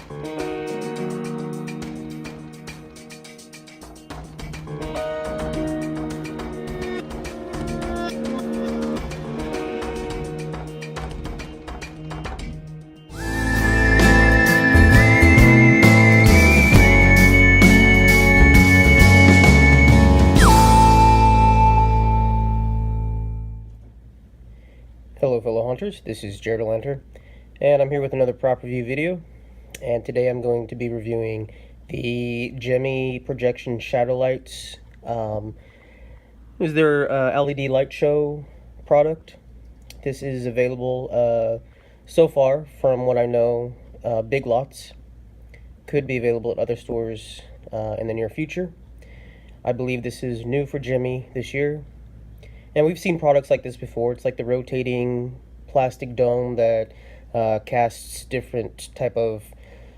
Hello fellow hunters, this is Jared Lanter, and I'm here with another prop review video, and today I'm going to be reviewing the Gemmy projection shadow lights. This is their LED light show product. This is available so far, from what I know, Big Lots. Could be available at other stores in the near future. I believe this is new for Gemmy this year. And we've seen products like this before. It's like the rotating plastic dome that casts different type of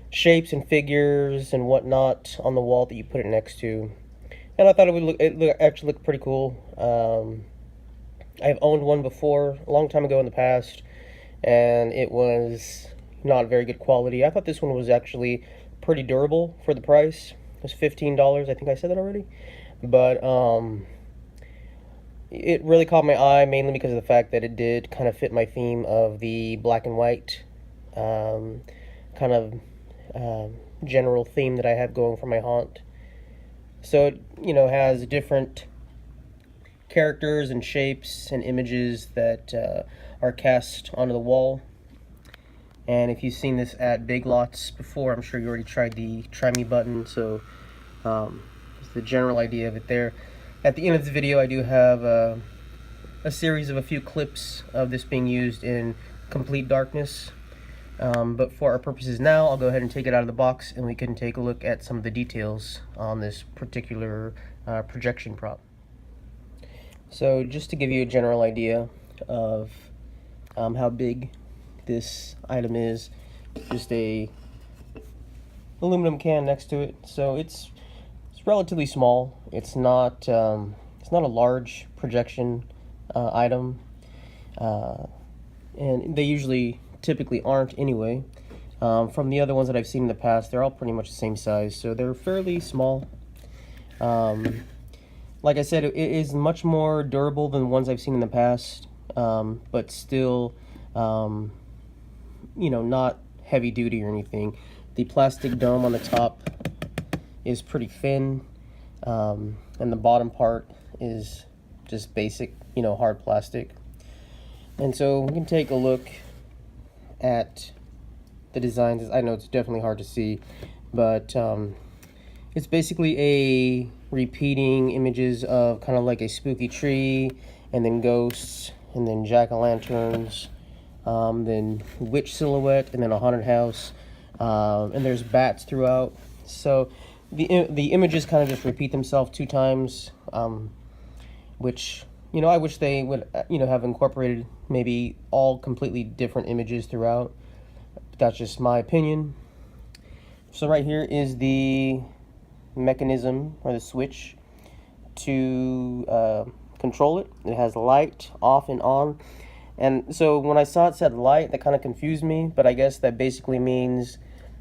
shapes and figures and whatnot on the wall that you put it next to. And I thought it actually looked pretty cool. I've owned one before, a long time ago in the past, and it was not very good quality. I thought this one was actually pretty durable for the price. It was $15. I think I said that already. But it really caught my eye, mainly because of the fact that it did kind of fit my theme of the black and white kind of general theme that I have going for my haunt. So it, has different characters and shapes and images that are cast onto the wall. And if you've seen this at Big Lots before, I'm sure you already tried the Try Me button, so it's the general idea of it there. At the end of this video, I do have a series of a few clips of this being used in complete darkness. But for our purposes now, I'll go ahead and take it out of the box and we can take a look at some of the details on this particular projection prop. So just to give you a general idea of how big this item is, just a aluminum can next to it. So it's relatively small. It's not a large projection item, and they typically aren't anyway. From the other ones that I've seen in the past, they're all pretty much the same size, so they're fairly small. Like I said, it is much more durable than the ones I've seen in the past, but still, not heavy duty or anything. The plastic dome on the top is pretty thin, and the bottom part is just basic, hard plastic. And so we can take a look at the designs. I know it's definitely hard to see, but it's basically a repeating images of kind of like a spooky tree, and then ghosts, and then jack-o'-lanterns, then witch silhouette, and then a haunted house, and there's bats throughout. So the images kind of just repeat themselves 2 times, which, I wish they would, have incorporated maybe all completely different images throughout. But that's just my opinion. So right here is the mechanism, or the switch, to control it. It has light, off and on. And so when I saw it said light, that kind of confused me, but I guess that basically means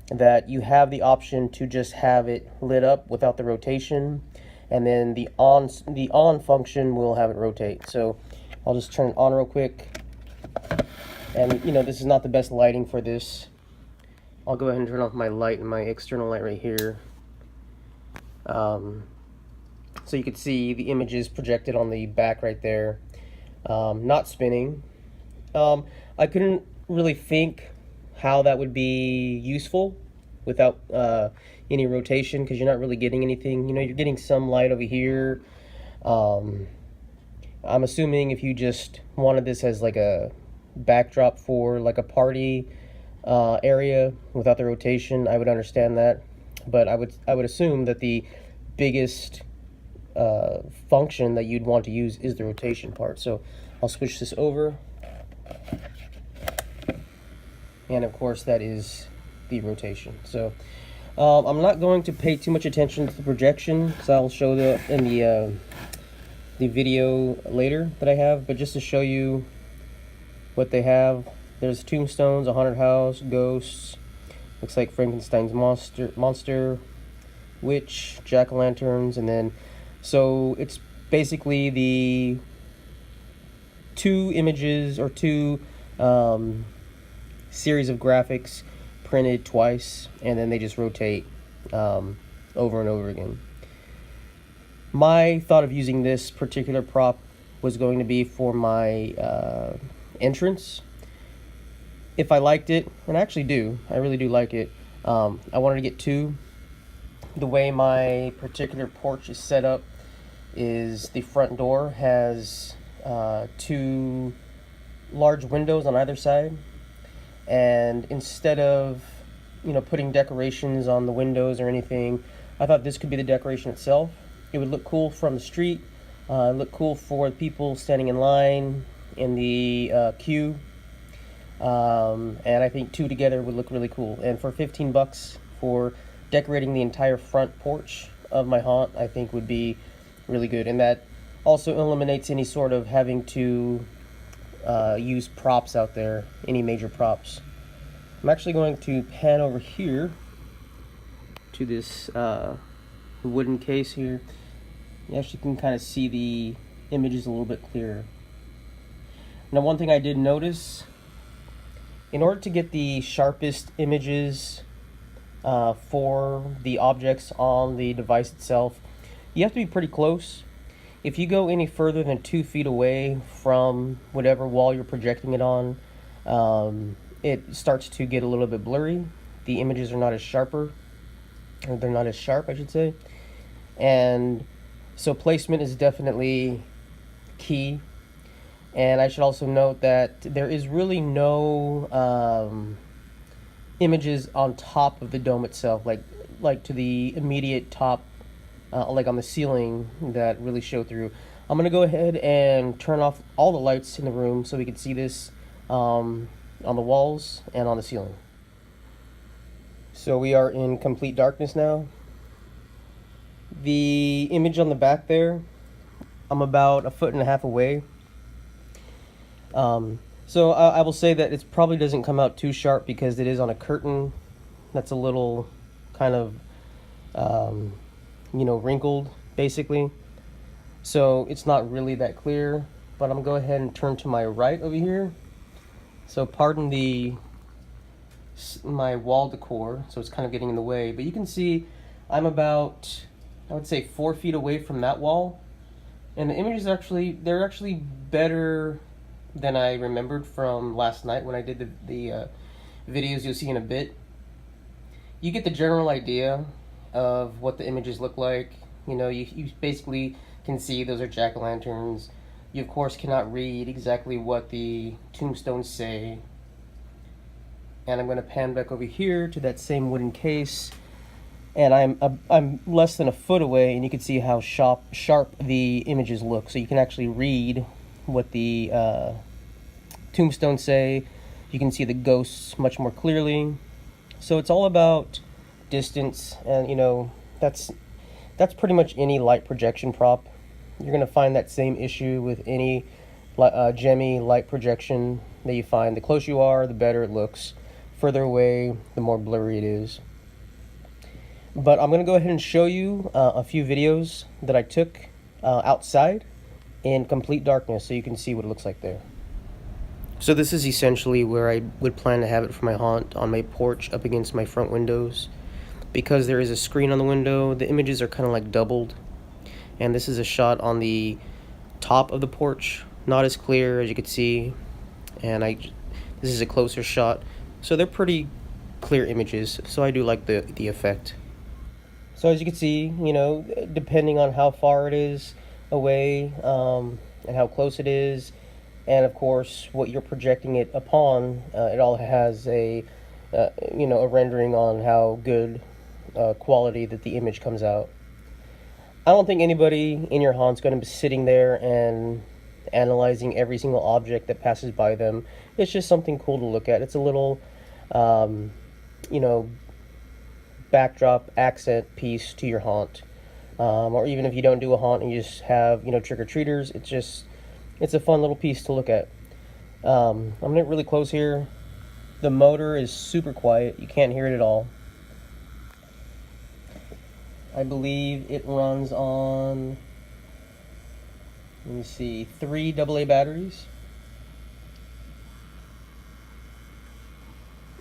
that you have the option to just have it lit up without the rotation, and then the on function will have it rotate. So I'll just turn it on real quick, and this is not the best lighting for this. I'll go ahead and turn off my light and my external light right here, so you can see the images projected on the back right there, not spinning. I couldn't really think how that would be useful without any rotation, because you're not really getting anything. You're getting some light over here. I'm assuming if you just wanted this as like a backdrop for like a party area without the rotation, I would understand that. But I would assume that the biggest function that you'd want to use is the rotation part. So I'll switch this over. And of course that is the rotation. So I'm not going to pay too much attention to the projection, so I'll show that in the video later that I have. But just to show you what they have, there's tombstones, a haunted house, ghosts, Looks like Frankenstein's monster, witch, jack-o'-lanterns, and then so it's basically the two images or two series of graphics printed twice, and then they just rotate over and over again. My thought of using this particular prop was going to be for my entrance. If I liked it, and I actually do, I really do like it, I wanted to get two. The way my particular porch is set up is the front door has two large windows on either side, and instead of putting decorations on the windows or anything, I thought this could be the decoration itself. It would look cool from the street, look cool for people standing in line in the queue, and I think two together would look really cool. And for $15 for decorating the entire front porch of my haunt, I think would be really good. And that also eliminates any sort of having to use props out there, any major props. I'm actually going to pan over here to this wooden case here. You actually can kind of see the images a little bit clearer. Now, one thing I did notice, in order to get the sharpest images for the objects on the device itself, you have to be pretty close. If you go any further than 2 feet away from whatever wall you're projecting it on, it starts to get a little bit blurry. The images are not as sharper, or they're not as sharp, I should say. And so placement is definitely key. And I should also note that there is really no images on top of the dome itself, like to the immediate top, like on the ceiling, that really show through. I'm gonna go ahead and turn off all the lights in the room so we can see this on the walls and on the ceiling. So we are in complete darkness now. The image on the back there, I'm about 1.5 feet away. So I will say that it probably doesn't come out too sharp because it is on a curtain that's a little kind of, wrinkled, basically. So it's not really that clear, but I'm going to go ahead and turn to my right over here. So pardon my wall decor, so it's kind of getting in the way, but you can see I'm about, I would say, 4 feet away from that wall, and the images they're actually better than I remembered from last night when I did the videos you'll see in a bit. You get the general idea of what the images look like. You basically can see those are jack-o'-lanterns. You of course cannot read exactly what the tombstones say. And I'm going to pan back over here to that same wooden case, and I'm less than 1 foot away, and you can see how sharp the images look. So you can actually read what the tombstones say. You can see the ghosts much more clearly. So it's all about distance, and that's pretty much any light projection prop. You're going to find that same issue with any Gemmy light projection that you find. The closer you are, the better it looks. Further away, the more blurry it is. But I'm going to go ahead and show you a few videos that I took outside in complete darkness so you can see what it looks like there. So this is essentially where I would plan to have it for my haunt, on my porch up against my front windows. Because there is a screen on the window, the images are kind of like doubled. And this is a shot on the top of the porch, not as clear as you could see. And this is a closer shot. So they're pretty clear images, so I do like the effect. So as you can see, depending on how far it is away and how close it is, and of course what you're projecting it upon, it all has a rendering on how good quality that the image comes out. I don't think anybody in your haunt's going to be sitting there and analyzing every single object that passes by them. It's just something cool to look at. It's a little backdrop accent piece to your haunt, or even if you don't do a haunt and you just have trick-or-treaters, it's a fun little piece to look at. I'm gonna get really close here The motor is super quiet. You can't hear it at all. I believe it runs on, let me see, 3 AA batteries.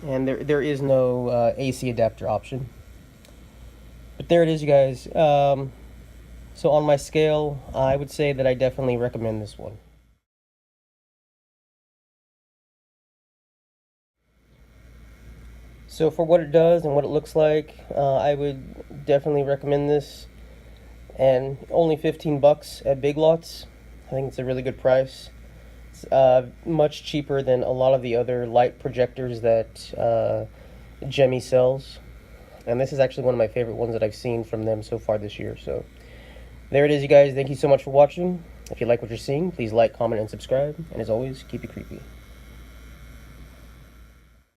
And there is no AC adapter option. But there it is, you guys. So on my scale, I would say that I definitely recommend this one. So for what it does and what it looks like, I would definitely recommend this. And only 15 bucks at Big Lots. I think it's a really good price. It's much cheaper than a lot of the other light projectors that Gemmy sells. And this is actually one of my favorite ones that I've seen from them so far this year. So there it is, you guys. Thank you so much for watching. If you like what you're seeing, please like, comment, and subscribe. And as always, keep it creepy.